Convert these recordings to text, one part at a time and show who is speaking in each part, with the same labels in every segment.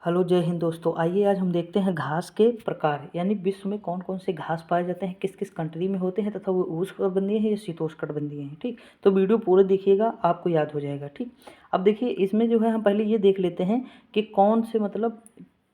Speaker 1: Hello जय हिंद दोस्तों। आइए आज हम देखते हैं घास के प्रकार, यानी विश्व में कौन कौन से घास पाए जाते हैं, किस किस कंट्री में होते हैं तथा वो उष्णकटिबंधीय है या शीतोष्णकटिबंधीय हैं। ठीक, तो वीडियो पूरा देखिएगा, आपको याद हो जाएगा। ठीक, अब देखिए इसमें जो है हम पहले ये देख लेते हैं कि कौन से मतलब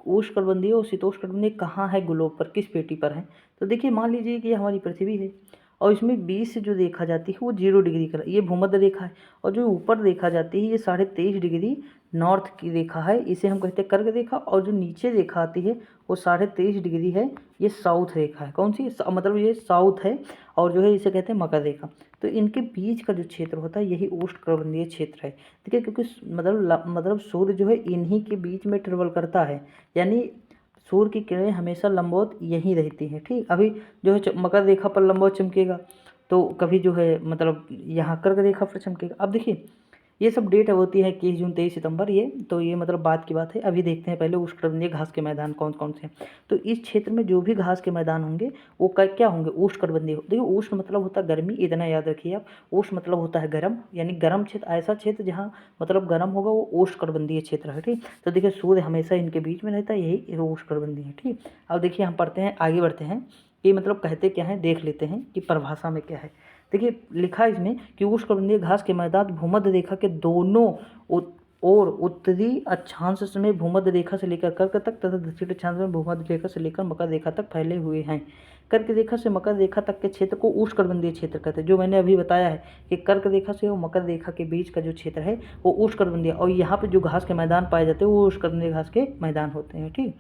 Speaker 1: उष्णकटिबंधीय और शीतोष्णकटिबंधीय कहाँ है, ग्लोब पर किस पेटी पर है। तो देखिए मान लीजिए कि ये हमारी पृथ्वी है और इसमें 20 जो देखा जाती है वो 0 डिग्री का, ये भूमध्य रेखा है। और जो ऊपर देखा जाती है ये 23.5 डिग्री नॉर्थ की रेखा है, इसे हम कहते हैं कर्क रेखा। और जो नीचे रेखा आती है वो 23.5 डिग्री है, ये साउथ रेखा है। कौन सी मतलब ये साउथ है, और जो है इसे कहते हैं मकर रेखा। तो इनके बीच का जो क्षेत्र होता है यही उष्णकटिबंधीय क्षेत्र है। ठीक है, क्योंकि मतलब सूर्य जो है इन्हीं के बीच में ट्रेवल करता है, यानी सूर्य की किरणें हमेशा लंबवत यहीं रहती हैं। ठीक, अभी जो है मकर रेखा पर लंबवत चमकेगा, तो कभी जो है मतलब यहाँ कर्क रेखा पर चमकेगा। अब देखिए ये सब डेट होती है 21 जून 23 सितंबर, ये तो ये मतलब बात की बात है। अभी देखते हैं पहले उष्णकटिबंधीय घास के मैदान कौन कौन से हैं। तो इस क्षेत्र में जो भी घास के मैदान होंगे वो क्या होंगे, उष्णकटिबंधीय। देखिए उष्ण मतलब होता है गर्मी, इतना याद रखिए आप। उष्ण मतलब होता है गर्म, यानी गर्म क्षेत्र, ऐसा क्षेत्र जहाँ मतलब गर्म होगा वो उष्णकटिबंधीय क्षेत्र है। ठीक, तो देखिए सूर्य हमेशा इनके बीच में रहता है, यही उष्णकटिबंधीय है। ठीक, अब देखिए हम पढ़ते हैं, आगे बढ़ते हैं कि मतलब कहते क्या है, देख लेते हैं कि परिभाषा में क्या है। देखिए लिखा है इसमें कि उष्णकटिबंधीय घास के मैदान भूमध्य रेखा के दोनों और उत्तरी अक्षांश में भूमध्य रेखा से लेकर कर्क तक तथा दक्षिण अक्षांश में भूमध्य रेखा से लेकर मकर रेखा तक फैले हुए हैं। कर्क रेखा से मकर रेखा तक के क्षेत्र को उष्णकटिबंधीय क्षेत्र कहते हैं। जो मैंने अभी बताया है कि कर्क रेखा से और मकर रेखा के बीच का जो क्षेत्र है वो उष्णकटिबंधीय, और यहाँ पे जो घास के मैदान पाए जाते हैं वो उष्णकटिबंधीय घास के मैदान होते हैं। ठीक,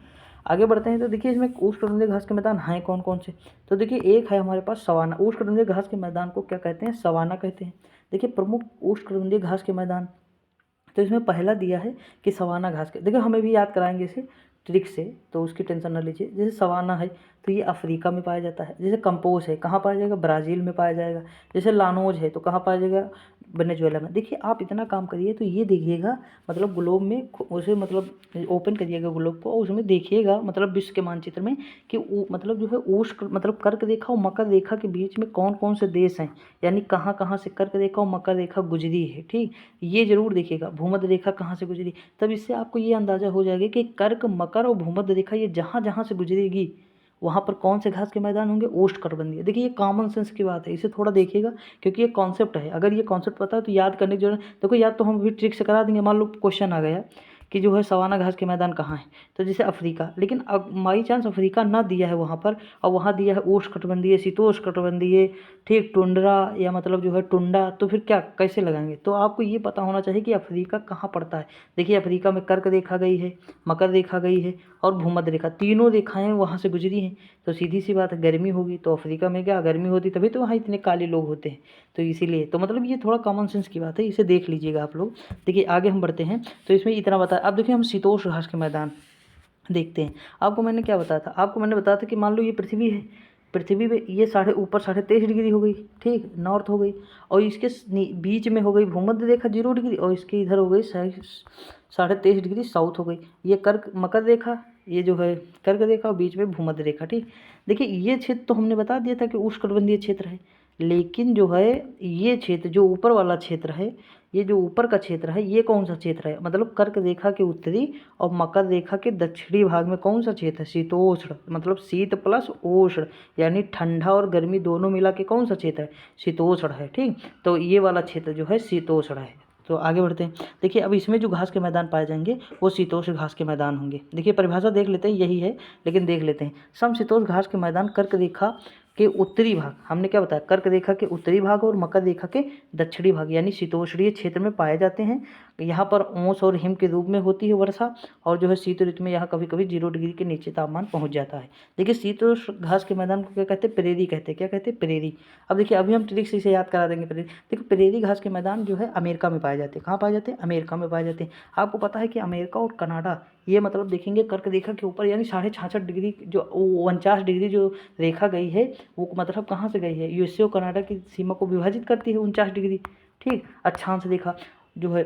Speaker 1: आगे बढ़ते हैं। तो देखिए इसमें उष्णकटिबंधीय घास के मैदान हैं कौन कौन से। तो देखिए एक है हमारे पास सवाना। उष्णकटिबंधीय घास के मैदान को क्या कहते हैं, सवाना कहते हैं। देखिए प्रमुख उष्णकटिबंधीय घास के मैदान, तो इसमें पहला दिया है कि सवाना घास के, देखिए हमें भी याद कराएंगे इसे ट्रिक से, तो उसकी टेंशन ना लीजिए। जैसे सवाना है तो ये अफ्रीका में पाया जाता है। जैसे कंपोज है कहाँ पाया जाएगा, ब्राज़ील में पाया जाएगा। जैसे लानोज है तो कहाँ पाया जाएगा, वेनेजुएला में। देखिए आप इतना काम करिए तो ये देखिएगा मतलब ग्लोब में उसे मतलब ओपन करिएगा ग्लोब को, और उसमें देखिएगा मतलब विश्व के मानचित्र में कि मतलब जो है उष्ण मतलब कर्क रेखा और मकर रेखा के बीच में कौन कौन से देश हैं, यानी कहाँ कहाँ से कर्क रेखा और मकर रेखा गुजरी है। ठीक, ये जरूर देखिएगा भूमध्य रेखा कहाँ से गुजरी, तब इससे आपको ये अंदाजा हो जाएगा कि कर्क मकर और भूमध्य रेखा ये जहाँ जहाँ से गुजरेगी वहाँ पर कौन से घास के मैदान होंगे, उष्णकटिबंधीय। देखिए ये कॉमन सेंस की बात है, इसे थोड़ा देखिएगा क्योंकि ये कॉन्सेप्ट है। अगर ये कॉन्सेप्ट पता है तो याद करने की जरूरत, देखो याद तो हम भी ट्रिक से करा देंगे। मान लो क्वेश्चन आ गया कि जो है सवाना घास के मैदान कहाँ है, तो जैसे अफ्रीका, लेकिन अब बाई चांस अफ्रीका ना दिया है वहाँ पर, और वहाँ दिया है उष्णकटिबंधीय, शीतोष्णकटिबंधीय, ठीक, टुंड्रा या मतलब जो है टुंडा, तो फिर क्या कैसे लगाएंगे। तो आपको ये पता होना चाहिए कि अफ्रीका कहाँ पड़ता है। देखिए अफ्रीका में कर्क रेखा गई है, मकर रेखा गई है और भूमध्य रेखा, तीनों रेखाएं वहाँ से गुजरी हैं। तो सीधी सी बात है, गर्मी होगी तो अफ्रीका में क्या गर्मी होती, तभी तो वहाँ इतने काले लोग होते हैं। तो इसीलिए तो मतलब ये थोड़ा कॉमन सेंस की बात है, इसे देख लीजिएगा आप लोग। देखिए आगे हम बढ़ते हैं, तो इसमें इतना बताया। अब देखिए हम शीतोष्ण घास के मैदान देखते हैं। आपको मैंने क्या बताया था, आपको मैंने बताया था कि मान लो ये पृथ्वी है, पृथ्वी पे ये ऊपर 23.5 डिग्री हो गई, ठीक, नॉर्थ हो गई, और इसके बीच में हो गई भूमध्य रेखा 0 डिग्री, और इसके इधर हो गई 23.5 डिग्री साउथ हो गई। ये कर्क मकर रेखा, ये जो है कर्क रेखा और बीच में भूमध्य रेखा। ठीक, देखिए ये क्षेत्र तो हमने बता दिया था कि उष्णकटिबंधीय क्षेत्र है, लेकिन जो है ये क्षेत्र जो ऊपर वाला क्षेत्र है, ये जो ऊपर का क्षेत्र है ये कौन सा क्षेत्र है, मतलब कर्क रेखा के उत्तरी और मकर रेखा के दक्षिणी भाग में कौन सा क्षेत्र है, शीतोष्ण, मतलब शीत प्लस उष्ण, यानी ठंडा और गर्मी दोनों मिला के कौन सा क्षेत्र है, शीतोष्ण है। ठीक, तो ये वाला क्षेत्र जो है शीतोष्ण है। तो आगे बढ़ते हैं। देखिए अब इसमें जो घास के मैदान पाए जाएंगे वो शीतोष्ण घास के मैदान होंगे। देखिए परिभाषा देख लेते हैं, यही है लेकिन देख लेते हैं। समशीतोष्ण घास के मैदान कर्क रेखा के उत्तरी भाग, हमने क्या बताया, कर्क रेखा के उत्तरी भाग और मकर रेखा के दक्षिणी भाग यानी शीतोष्णीय क्षेत्र में पाए जाते हैं। यहाँ पर ओस और हिम के रूप में होती है वर्षा, और जो है शीत ऋतु में यहाँ कभी कभी 0 डिग्री के नीचे तापमान पहुँच जाता है। देखिए शीतोष्ण घास के मैदान को क्या कहते हैं, प्रेरी कहते हैं। क्या कहते हैं, प्रेरी। अब देखिए अभी हम ट्रिक से इसे याद करा देंगे। प्रेरी, देखिए प्रेरी घास के मैदान जो है अमेरिका में पाए जाते हैं। कहाँ पाए जाते हैं, अमेरिका में पाए जाते हैं। आपको पता है कि अमेरिका और कनाडा ये मतलब देखेंगे कर्क रेखा के ऊपर, यानी 66.5 डिग्री जो 49 डिग्री जो रेखा गई है वो मतलब कहाँ से गई है, यूएसए और कनाडा की सीमा को विभाजित करती है 49 डिग्री। ठीक, अक्षांश रेखा जो है,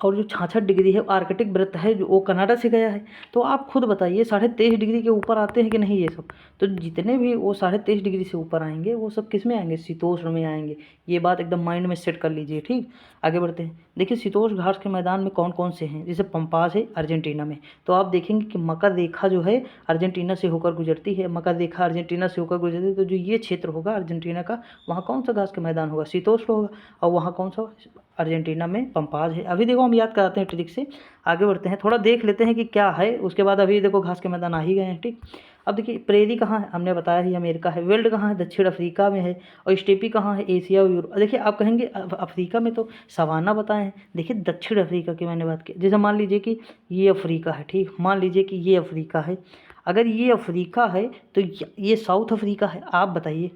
Speaker 1: और जो 66 डिग्री है आर्कटिक वृत्त है जो वो कनाडा से गया है। तो आप खुद बताइए 23.5 डिग्री के ऊपर आते हैं कि नहीं ये सब। तो जितने भी वो 23.5 डिग्री से ऊपर आएंगे वो सब किस में आएंगे, शीतोष्ण में आएंगे। ये बात एकदम माइंड में सेट कर लीजिए। ठीक, आगे बढ़ते हैं। देखिए शीतोष्ण घास के मैदान में कौन कौन से हैं, जैसे पंपास है अर्जेंटीना में। तो आप देखेंगे कि मकर रेखा जो है अर्जेंटीना से होकर गुजरती है, मकर रेखा अर्जेंटीना से होकर गुजरती है। तो जो ये क्षेत्र होगा अर्जेंटीना का, वहाँ कौन सा घास का मैदान होगा, शीतोष्ण होगा। और वहाँ कौन सा, अर्जेंटीना में पंपास है। अभी देखो हम याद कराते हैं ट्रिक से, आगे बढ़ते हैं, थोड़ा देख लेते हैं कि क्या है, उसके बाद अभी देखो घास के मैदान आ ही गए हैं। ठीक, अब देखिए प्रेरी कहाँ है, हमने बताया ही अमेरिका है। वेल्ड कहाँ है, दक्षिण अफ्रीका में है। और स्टेपी कहाँ है, एशिया और यूरोप। देखिए आप कहेंगे अफ्रीका में तो सवाना बताए हैं, देखिए दक्षिण अफ्रीका की मैंने बात की। जैसे मान लीजिए कि ये अफ्रीका है, ठीक, मान लीजिए कि ये अफ्रीका है। अगर ये अफ्रीका है तो ये साउथ अफ्रीका है। आप बताइए,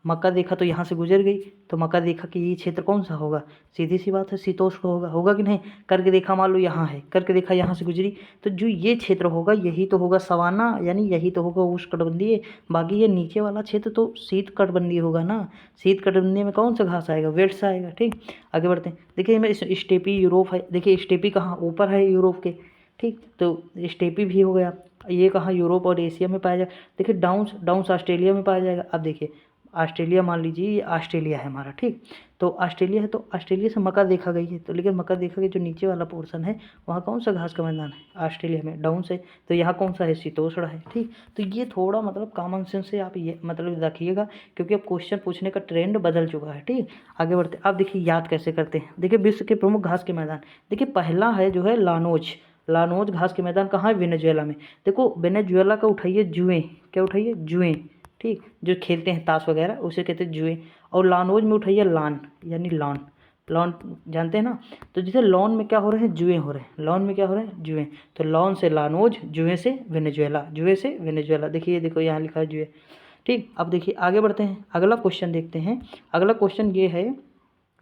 Speaker 1: मकर रेखा तो यहाँ से गुजर गई, तो मकर रेखा की ये क्षेत्र कौन सा होगा, सीधी सी बात है शीतोष्ण होगा, होगा कि नहीं। कर्क रेखा मान लो यहाँ है, कर्क रेखा यहाँ से गुजरी, तो जो ये क्षेत्र होगा यही तो होगा सवाना, यानी यही तो होगा उष्णकटिबंधीय। बाकी ये नीचे वाला क्षेत्र तो शीतकटिबंधीय होगा ना। शीतकटिबंधीय में कौन सा घास आएगा, वेट्स आएगा। ठीक, आगे बढ़ते हैं। देखिए मैं स्टेपी यूरोप है, देखिए स्टेपी कहाँ ऊपर है यूरोप के। ठीक, तो स्टेपी भी हो गया। ये कहाँ, यूरोप और एशिया में पाया जाएगा। देखिए डाउन्स, डाउन्स ऑस्ट्रेलिया में पाया जाएगा। अब देखिए ऑस्ट्रेलिया, मान लीजिए ये ऑस्ट्रेलिया है हमारा। ठीक, तो ऑस्ट्रेलिया है, तो ऑस्ट्रेलिया से मकर देखा गई है, तो लेकिन मकर देखा गई जो नीचे वाला पोर्शन है वहाँ कौन सा घास का मैदान है, ऑस्ट्रेलिया में डाउन से। तो यहाँ कौन सा है, शीतोष्ण है। ठीक, तो ये थोड़ा मतलब कॉमन सेंस से आप ये मतलब रखिएगा, क्योंकि अब क्वेश्चन पूछने का ट्रेंड बदल चुका है। ठीक, आगे बढ़ते आप देखिए याद कैसे करते हैं। देखिए विश्व के प्रमुख घास के मैदान, देखिए पहला है जो है लानोज। लानोज घास के मैदान कहाँ है, वेनेजुएला में। देखो वेनेजुएला का उठाइए जुए, क्या उठाइए, जुए। ठीक, जो खेलते हैं ताश वगैरह उसे कहते हैं जुए। और लानोज में उठाइए लान, यानी लॉन। लॉन जानते हैं ना, तो जैसे लॉन में क्या हो रहे हैं, जुए हो रहे हैं। लॉन में क्या हो रहे हैं, जुए। तो लॉन से लानोज, जुए से वेनेजुएला, जुए से वेनेजुएला। देखिए देखो यहाँ लिखा है जुए। ठीक, अब देखिए आगे बढ़ते हैं, अगला क्वेश्चन देखते हैं। अगला क्वेश्चन ये है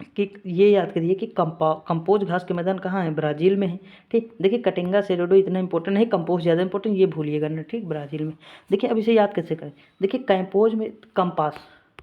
Speaker 1: कि ये याद करिए कि कंपोज घास के मैदान कहाँ है, ब्राज़ील में है। ठीक, देखिए कटिंगा सेरेडो इतना इंपॉर्टेंट नहीं, कंपोज ज़्यादा इंपॉर्टेंट, ये भूलिएगा ना। ठीक, ब्राज़ील में। देखिए अब इसे याद कैसे करें, देखिए कंपोज में कंपास,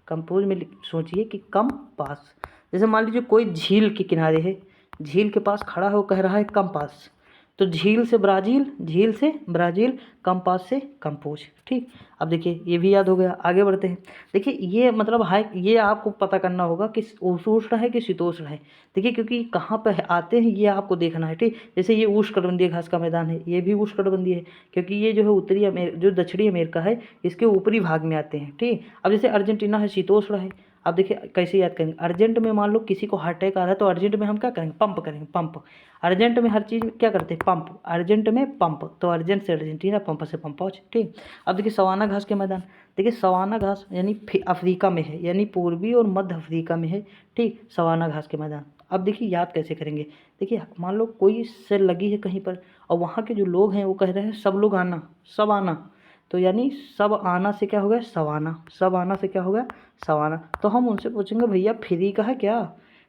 Speaker 1: कंपोज में सोचिए कि कंपास। जैसे मान लीजिए कोई झील के किनारे है, झील के पास खड़ा हो कह रहा है कंपास, तो झील से ब्राज़ील, झील से ब्राज़ील, कंपास से कंपोज। ठीक, अब देखिए ये भी याद हो गया। आगे बढ़ते हैं। देखिए ये मतलब है, ये आपको पता करना होगा कि उष्ण है कि शीतोष्ण है। देखिए क्योंकि कहाँ पर आते हैं ये आपको देखना है। ठीक, जैसे ये उष्णकटिबंधीय घास का मैदान है, ये भी उष्णकटिबंधीय है, क्योंकि ये जो है उत्तरी जो दक्षिणी अमेरिका है इसके ऊपरी भाग में आते हैं। ठीक, अब जैसे अर्जेंटीना है, शीतोष्ण है। अब देखिए कैसे याद करेंगे, अर्जेंट में मान लो किसी को हार्ट अटैक आ रहा है, तो अर्जेंट में हम क्या करेंगे, पंप करेंगे, पंप। अर्जेंट में हर चीज़ में क्या करते हैं, पंप। अर्जेंट में पंप, तो अर्जेंट से अर्जेंटीना, पंप से पंपौच। ठीक, अब देखिए सवाना घास के मैदान, देखिए सवाना घास यानी अफ्रीका में है, यानी पूर्वी और मध्य अफ्रीका में है। ठीक, सवाना घास के मैदान। अब देखिए याद कैसे करेंगे, देखिए मान लो कोई से लगी है कहीं पर, और वहाँ के जो लोग हैं वो कह रहे हैं सब लोग आना, सब आना, तो यानी सब आना से क्या हो गया, सवाना। सब आना से क्या हो गया, सवाना। तो हम उनसे पूछेंगे भैया फ्री का है क्या,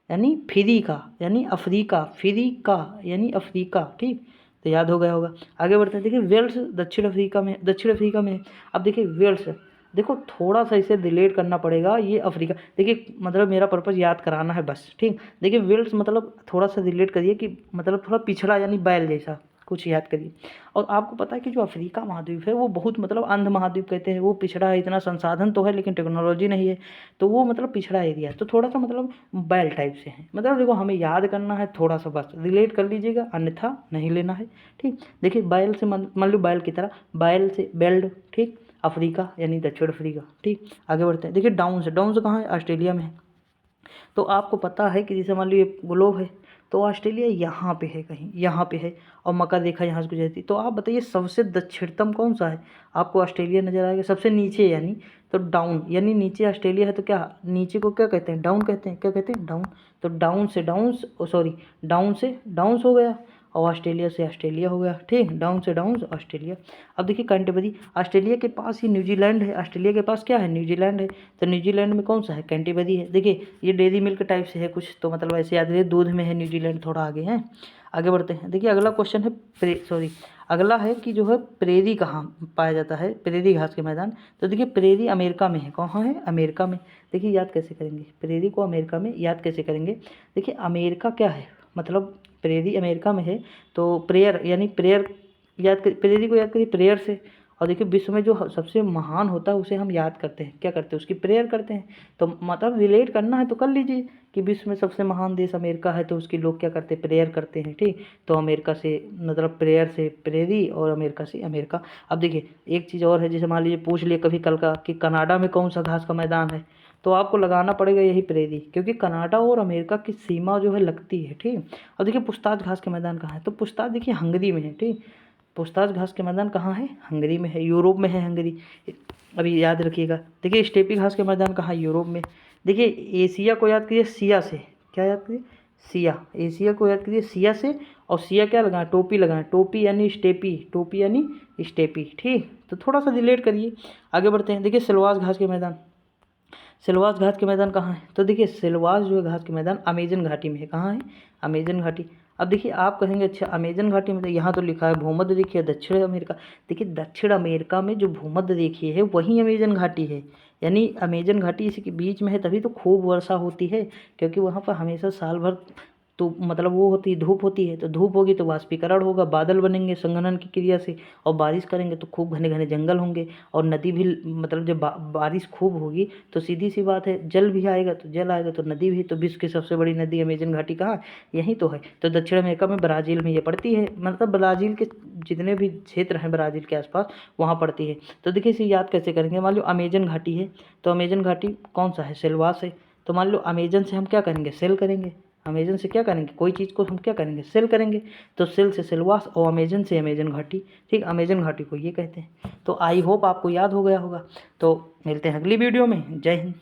Speaker 1: यानी फ्री का, यानी अफ्रीका, फ्री का यानी अफ्रीका। ठीक, तो याद हो गया होगा। आगे बढ़ते हैं। देखिए वेल्स दक्षिण अफ्रीका में, दक्षिण अफ्रीका में। अब देखिए वेल्स, देखो थोड़ा सा इसे रिलेट करना पड़ेगा, ये अफ्रीका, देखिए मतलब मेरा पर्पज़ याद कराना है बस। ठीक, देखिए वेल्स मतलब थोड़ा सा रिलेट करिए कि मतलब थोड़ा पिछड़ा, यानी बैल जैसा कुछ याद करिए। और आपको पता है कि जो अफ्रीका महाद्वीप है वो बहुत मतलब अंध महाद्वीप कहते हैं, वो पिछड़ा है, इतना संसाधन तो है लेकिन टेक्नोलॉजी नहीं है, तो वो मतलब पिछड़ा एरिया है, तो थोड़ा सा मतलब बैल टाइप से है। मतलब देखो हमें याद करना है थोड़ा सा, बस रिलेट कर लीजिएगा, अन्यथा नहीं लेना है। ठीक, देखिए बैल से मान लो बैल की तरह, बैल से बेल्ड। ठीक, अफ्रीका यानी दक्षिण अफ्रीका। ठीक, आगे बढ़ते हैं। देखिए डाउन से, डाउन से कहाँ है, ऑस्ट्रेलिया में है। तो आपको पता है कि जैसे मान लो ये ग्लोब है, तो ऑस्ट्रेलिया यहाँ पे है, कहीं यहाँ पे है, और मकर रेखा यहाँ से गुजरती। तो आप बताइए सबसे दक्षिणतम कौन सा है, आपको ऑस्ट्रेलिया नज़र आएगा सबसे नीचे, यानी तो डाउन, यानी नीचे ऑस्ट्रेलिया है, तो क्या नीचे को क्या कहते हैं, डाउन कहते हैं। क्या कहते हैं, डाउन। तो डाउन से डाउन्स, सॉरी डाउन से डाउन्स हो गया, और ऑस्ट्रेलिया से ऑस्ट्रेलिया हो गया। ठीक, डाउन से डाउन ऑस्ट्रेलिया। अब देखिए कैंटरबरी, ऑस्ट्रेलिया के पास ही न्यूजीलैंड है, ऑस्ट्रेलिया के पास क्या है, न्यूजीलैंड है। तो न्यूजीलैंड में कौन सा है, कैंटरबरी है। देखिए ये डेयरी मिल्क टाइप से है कुछ, तो मतलब ऐसे याद रखिए, दूध में है न्यूजीलैंड, थोड़ा आगे है। आगे बढ़ते हैं। देखिए अगला क्वेश्चन है अगला है कि जो है प्रेरी कहाँ पाया जाता है, प्रेरी घास के मैदान। तो देखिए प्रेरी अमेरिका में है, कहाँ है, अमेरिका में। देखिए याद कैसे करेंगे प्रेरी को, अमेरिका में याद कैसे करेंगे। देखिए अमेरिका क्या है, मतलब प्रेरी अमेरिका में है। तो प्रेयर यानी प्रेयर याद कर, प्रेरी को याद करिए प्रेयर से। और देखिए विश्व में जो सबसे महान होता है उसे हम याद करते हैं, क्या करते हैं, उसकी प्रेयर करते हैं। तो मतलब रिलेट करना है तो कर लीजिए कि विश्व में सबसे महान देश अमेरिका है तो उसके लोग क्या करते हैं, प्रेयर करते हैं। ठीक, तो अमेरिका से मतलब प्रेयर से प्रेरी और अमेरिका से अमेरिका। अब देखिए एक चीज़ और है, जैसे मान लीजिए पूछ लिए कभी कल का कि कनाडा में कौन सा घास का मैदान है, तो आपको लगाना पड़ेगा यही प्रेरी, क्योंकि कनाडा और अमेरिका की सीमा जो है लगती है। ठीक, अब देखिए पूछताछ घास के मैदान कहाँ है, तो पूछताछ देखिए हंगरी में है। ठीक, पूछताछ घास के मैदान कहाँ है, हंगरी में है, यूरोप में है हंगरी। अभी याद रखिएगा। देखिए स्टेपी घास के मैदान कहाँ है, यूरोप में। देखिए एशिया को याद करिए सिया से, क्या याद करिए, सिया। एशिया को याद करिए सिया से, और सिया क्या लगाएं, टोपी लगाएं, टोपी यानी स्टेपी, टोपी यानी स्टेपी। ठीक, तो थोड़ा सा रिलेट करिए, आगे बढ़ते हैं। देखिए सिलवास घास के मैदान, सिलवास घास के मैदान कहाँ है, तो देखिए सिलवास जो है घास के मैदान अमेजन घाटी में है। कहाँ है, अमेजन घाटी। अब देखिए आप कहेंगे अच्छा अमेजन घाटी में, तो यहाँ तो लिखा है भूमध्य रेखीय दक्षिण अमेरिका। देखिए दक्षिण अमेरिका में जो भूमध्य रेखीय है वही अमेजन घाटी है, यानी अमेजन घाटी इसी के बीच में है, तभी तो खूब वर्षा होती है, क्योंकि वहाँ पर हमेशा साल भर तो मतलब वो होती है, धूप होती है, तो धूप होगी तो वाष्पीकरण होगा, बादल बनेंगे संघनन की क्रिया से, और बारिश करेंगे तो खूब घने घने जंगल होंगे, और नदी भी मतलब जब बारिश खूब होगी तो सीधी सी बात है जल भी आएगा, तो जल आएगा तो नदी भी। तो विश्व की सबसे बड़ी नदी अमेजन घाटी कहाँ, यहीं तो है। तो दक्षिण अमेरिका में ब्राज़ील में ये पड़ती है, मतलब ब्राज़ील के जितने भी क्षेत्र हैं ब्राज़ील के आसपास वहाँ पड़ती है। तो देखिए इसे याद कैसे करेंगे, मान लो अमेजन घाटी है, तो अमेजन घाटी कौन सा है, सिलवास है। तो मान लो अमेजन से हम क्या करेंगे, सेल करेंगे, अमेजन से क्या करेंगे, कोई चीज़ को हम क्या करेंगे, सेल करेंगे। तो सेल से सिलवास और अमेजन से अमेजन घाटी। ठीक, अमेजन घाटी को ये कहते हैं। तो आई होप आपको याद हो गया होगा। तो मिलते हैं अगली वीडियो में। जय हिंद।